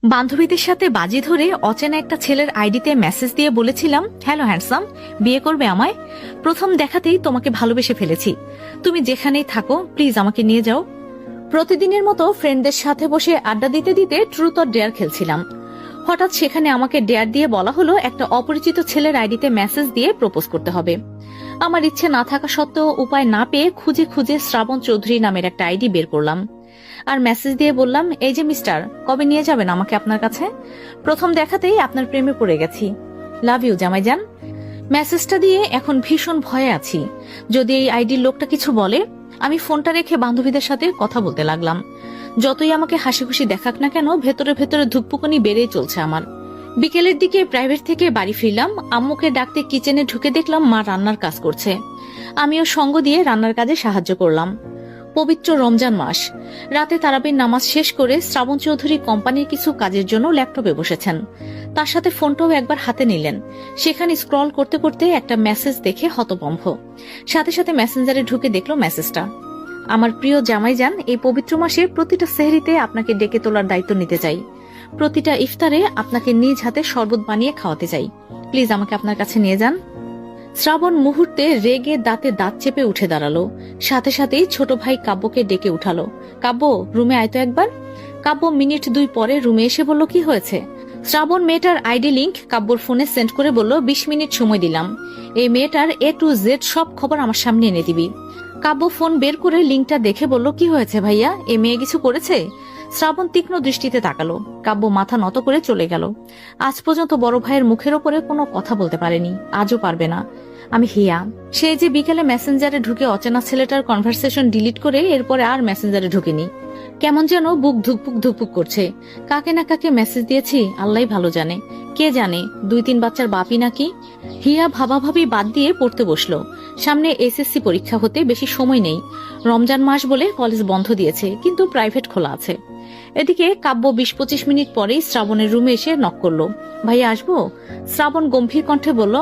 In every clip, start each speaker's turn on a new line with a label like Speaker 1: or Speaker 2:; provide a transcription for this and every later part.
Speaker 1: বান্ধবীদের সাথে বাজি ধরে অচেনা একটা ছেলের আইডিতে মেসেজ দিয়ে বলেছিলাম, হ্যালো হ্যান্ডসাম, বিয়ে করবে আমায়? প্রথম দেখাতেই তোমাকে ভালোবেসে ফেলেছি। তুমি যেখানেই থাকো প্লিজ আমাকে নিয়ে যাও। প্রতিদিনের মতো ফ্রেন্ডদের সাথে বসে আড্ডা দিতে দিতে ট্রুথ অর ডেয়ার খেলছিলাম। হঠাৎ সেখানে আমাকে ডেয়ার দিয়ে বলা হলো একটা অপরিচিত ছেলের আইডিতে মেসেজ দিয়ে প্রপোজ করতে হবে। আমার ইচ্ছে না থাকা সত্ত্বেও উপায় না পেয়ে খুঁজে খুঁজে শ্রাবণ চৌধুরী নামের একটা আইডি বের করলাম আর মেসেজ দিয়ে বললাম, এই যে মিস্টার, কবে নিয়ে যাবেন আমাকে আপনার কাছে? প্রথম দেখাতেই আপনার প্রেমে পড়ে গেছি। লাভ ইউ জামাইজান। মেসেজটা দিয়ে এখন ভীষণ ভয়ে আছি, যদি এই আইডির লোকটা কিছু বলে। আমি ফোনটা রেখে বান্ধবীদের সাথে কথা বলতে লাগলাম। যতই আমাকে হাসি খুশি দেখাক না কেন, ভেতরে ভেতরে ধুকপুকুনি বেড়েই চলছে আমার। বিকেলের দিকে প্রাইভেট থেকে বাড়ি ফিরলাম। আম্মুকে ডাকতে কিচেনে ঢুকে দেখলাম মা রান্নার কাজ করছে। আমিও সঙ্গ দিয়ে রান্নার কাজে সাহায্য করলাম। পবিত্র রমজান মাস। রাতে তারাবির নামাজ শেষ করে শ্রাবণ চৌধুরী কোম্পানির কিছু কাজের জন্য ল্যাপটপে বসেছেন। তার সাথে ফোনটাও একবার হাতে নিলেন। সেখানে স্ক্রল করতে করতে একটা মেসেজ দেখে হতভম্ব। সাথে সাথে মেসেঞ্জারে ঢুকে দেখলো মেসেজটা, আমার প্রিয় জামাইজান, এই পবিত্র মাসে প্রতিটা সেহরিতে আপনাকে ডেকে তোলার দায়িত্ব নিতে চাই। প্রতিটা ইফতারে আপনাকে নিজ হাতে শরবত বানিয়ে খাওয়াতে চাই। প্লিজ আমাকে আপনার কাছে নিয়ে যান। শ্রাবণ মুহূর্তে রেগে দাঁতে দাঁত চেপে উঠে দাঁড়ালো। সাথে সাথেই ছোট ভাই কাব্যকে ডেকে উঠালো। কাব্য, রুমে আয় তো একবার। কাব্য মিনিট 2 পরে রুমে এসে বলল, কি হয়েছে? শ্রাবণ মেয়েটার আইডি লিংক কাব্যর ফোনে সেন্ড করে বলল, 20 মিনিট সময় দিলাম, এই মেয়েটার A to Z সব খবর আমার সামনে এনে দিবি। কাব্য ফোন বের করে লিংকটা দেখে বলল, কি হয়েছে ভাইয়া, এ মেয়ে কিছু করেছে? শ্রাবণ তীক্ষ্ণ দৃষ্টিতে তাকালো। কাব্য মাথা নত করে চলে গেল। আজ পর্যন্ত বড় ভাইয়ের মুখের ওপরে কোনো কথা বলতে পারেনি, আজও পারবে না। আমি হিয়া। সে যে বিকেলে মেসেঞ্জারে ঢুকে অচেনা ছেলেটার কনভারসেশন ডিলিট করে এরপরে আর মেসেঞ্জারে ঢুকেনি। কেমন যেন বুক ধুকপুক ধুকপুক করছে। কাকে না কাকে মেসেজ দিয়েছি আল্লাহই ভালো জানে। কে জানে 2-3 বাচ্চার বাপই নাকি। হিয়া ভাবাভাবি বাদ দিয়ে পড়তে বসলো। সামনে এসএসসি পরীক্ষা হতে বেশি সময় নেই। রমজান মাস বলে কলেজ বন্ধ দিয়েছে, কিন্তু প্রাইভেট খোলা আছে। এদিকে কাব্য 20-25 মিনিট পরেই শ্রাবণের রুমে এসে নক করলো। ভাইয়া আসবো? শ্রাবণ গম্ভীর কণ্ঠে বলল,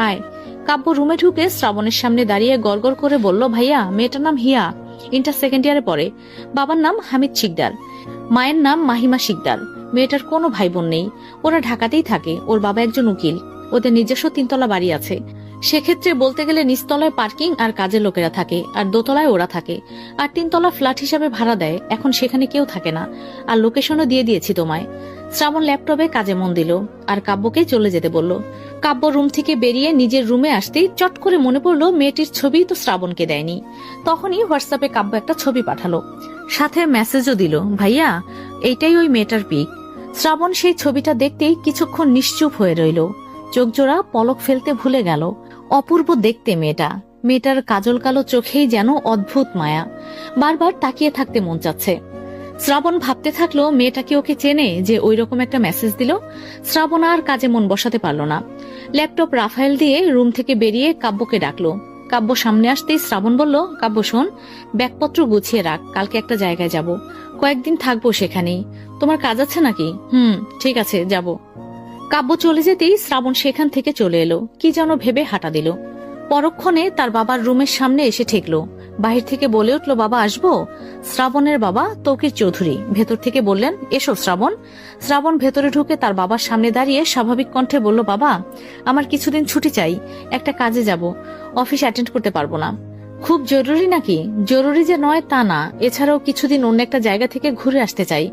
Speaker 1: আয়। কাব্য রুমে ঢুকে শ্রাবণের সামনে দাঁড়িয়ে গড়গড় করে বলল, ভাইয়া, মেয়েটার নাম হিয়া, ইন্টার সেকেন্ড ইয়ারে পড়ে। বাবার নাম হামিদ শিকদার, মায়ের নাম মাহিমা শিকদার। মেয়েটার কোনো ভাই বোন নেই। ওরা ঢাকাতেই থাকে। ওর বাবা একজন উকিল। ওদের নিজস্ব 3 তলা বাড়ি আছে। সেক্ষেত্রে বলতে গেলে নিচতলায় পার্কিং আর কাজের লোকেরা থাকে, আর দোতলায় ওরা থাকে। আর 3 তলা ফ্ল্যাট হিসাবে ভাড়া দেয়। এখন সেখানে কেউ থাকে না। আর লোকেশনও দিয়ে দিয়েছি তোমায়। শ্রাবণ ল্যাপটপে কাজে মন দিল আর কাব্যকে চলে যেতে বলল। কাব্য রুম থেকে বেরিয়ে নিজের রুমে আসতেই চট করে মনে পড়লো মেয়েটির ছবি তো শ্রাবণকে দেয়নি। তখনই হোয়াটসঅ্যাপে কাব্য একটা ছবি পাঠালো, সাথে মেসেজও দিল, ভাইয়া, এইটাই ওই মেয়েটার পিক। শ্রাবণ সেই ছবিটা দেখতেই কিছুক্ষণ নিশ্চুপ হয়ে রইল। চোখজোড়া পলক ফেলতে ভুলে গেল। অপূর্ব দেখতে মেয়েটা। মেয়েটার কাজল কালো চোখেই যেন অদ্ভুত মায়া। বারবার তাকিয়ে থাকতে মন চাচ্ছে। শ্রাবণ ভাবতে থাকলো, মেয়েটা কি ওকে চেনে যে ওই রকম একটা মেসেজ দিল? শ্রাবণ আর কাজে মন বসাতে পারল না। ল্যাপটপ রাফায়েল দিয়ে রুম থেকে বেরিয়ে কাব্যকে ডাকলো। কাব্য সামনে আসতেই শ্রাবণ বলল, কাব্য শোন, ব্যাগপত্র গুছিয়ে রাখ, কালকে একটা জায়গায় যাব, কয়েকদিন থাকবো সেখানেই। তোমার কাজ আছে নাকি? ঠিক আছে, যাব। কাব্য চলে যেতেই শ্রাবণ সেখান থেকে চলে এলো। কি যেন ভেবে হাঁটা দিল। পরক্ষণে তার বাবার রুমের সামনে এসে ঠেকলো। বাহির থেকে বলে উঠল, বাবা আসবো? শ্রাবণের বাবা তৌকির চৌধুরী ভেতর থেকে বললেন, এসো শ্রাবণ। শ্রাবণ ভেতরে ঢুকে তার বাবার সামনে দাঁড়িয়ে স্বাভাবিক কণ্ঠে বলল, বাবা, আমার কিছুদিন ছুটি চাই, একটা কাজে যাব, অফিস অ্যাটেন্ড করতে পারবো না। খুব জরুরি নাকি? জরুরি যে নয় তা না, এছাড়াও কিছুদিন অন্য একটা জায়গা থেকে ঘুরে আসতে চাই,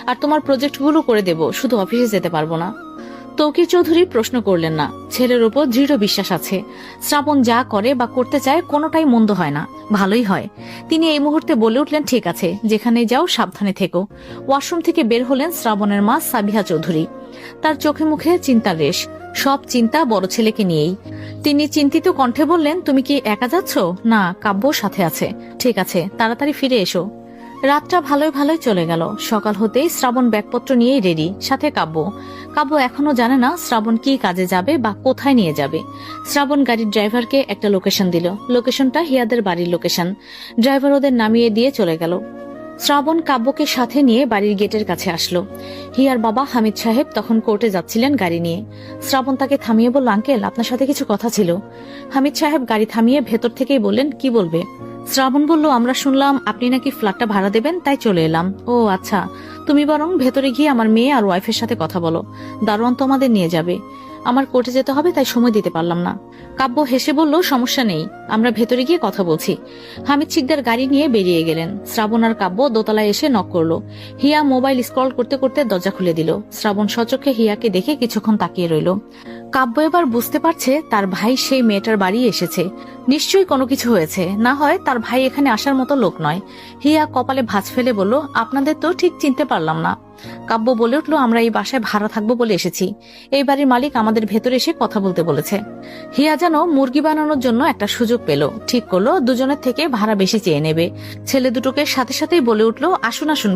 Speaker 1: আর তোমার প্রজেক্টগুলো করে দেব, শুধু অফিসে যেতে পারবো না। তৌকির চৌধুরী প্রশ্ন করলেন না। ছেলের উপর দৃঢ় বিশ্বাস আছে। শ্রাবণ যা করে বা করতে চায় কোনোটাই মন্দ হয় না, ভালোই হয়। তিনি এই মুহূর্তে বলে উঠলেন, ঠিক আছে, যেখানে যাও সাবধানে থেকো। ওয়াশরুম থেকে বের হলেন শ্রাবণের মা সাবিহা চৌধুরী। তার চোখে মুখে চিন্তার রেশ। সব চিন্তা বড় ছেলেকে নিয়েই। তিনি চিন্তিত কণ্ঠে বললেন, তুমি কি একা যাচ্ছ? না, কাব্য সাথে আছে। ঠিক আছে, তাড়াতাড়ি ফিরে এসো। রাতটা ভালোই ভালোই চলে গেল। সকাল হতেই শ্রাবণ ব্যাগপত্র নিয়েই রেডি, সাথে কাব্য। কাব্য এখনো জানে না শ্রাবণ কি কাজে যাবে বা কোথায় নিয়ে যাবে। শ্রাবণ গাড়ির ড্রাইভারকে একটা লোকেশন দিল। লোকেশনটা হিয়াদের বাড়ির লোকেশন। ড্রাইভার ওদের নামিয়ে দিয়ে চলে গেল। শ্রাবণ কাব্যকে সাথে নিয়ে বাড়ির গেটের কাছে আসলো। হিয়ার বাবা হামিদ সাহেব তখন কোর্টে যাচ্ছিলেন গাড়ি নিয়ে। শ্রাবণ তাকে থামিয়ে বলল, আঙ্কেল, আপনার সাথে কিছু কথা ছিল। হামিদ সাহেব গাড়ি থামিয়ে ভেতর থেকেই বললেন, কি বলবে? শ্রাবণ বলল, আমরা শুনলাম আপনি নাকি ফ্ল্যাটটা ভাড়া দেবেন, তাই চলে এলাম। ও আচ্ছা, তুমি বরং ভেতরে গিয়ে আমার মেয়ে আর ওয়াইফের সাথে কথা বলো, দারোয়ান তোমাদের নিয়ে যাবে। আমার কোর্টে যেতে হবে, তাই সময় দিতে পারলাম না। কাব্য হেসে বলল, সমস্যা নেই, আমরা ভেতরে গিয়ে কথা বলছি। হামিদ শিকদার গাড়ি নিয়ে বেরিয়ে গেলেন। শ্রাবণ আর কাব্য দোতলায় এসে নক করলো। হিয়া মোবাইল স্ক্রল করতে করতে দরজা খুলে দিল। শ্রাবণ সচক্ষে হিয়াকে দেখে কিছুক্ষণ তাকিয়ে রইল। কাব্য এবার বুঝতে পারছে তার ভাই সেই মেয়েটার বাড়ি এসেছে। নিশ্চয়ই কোনো কিছু হয়েছে, না হয় তার ভাই এখানে আসার মতো লোক নয়। হিয়া কপালে ভাঁজ ফেলে বলল, আপনাদের তো ঠিক চিনতে পারলাম না। কাব্য বলে উঠল, আমরা এই বাসায় ভাড়া থাকবো বলে এসেছি। এই বাড়ির মালিক আমাদের ভেতরে এসে কথা বলতে বলেছে। হিয়া যেন মুরগি বানানোর জন্য একটা সুযোগ পেল। ঠিক করলো দুজনের থেকে ভাড়া বেশি চেয়ে নেবে। ছেলে দুটোকে সাথে সাথেই বলে উঠল, আসুন আসুন।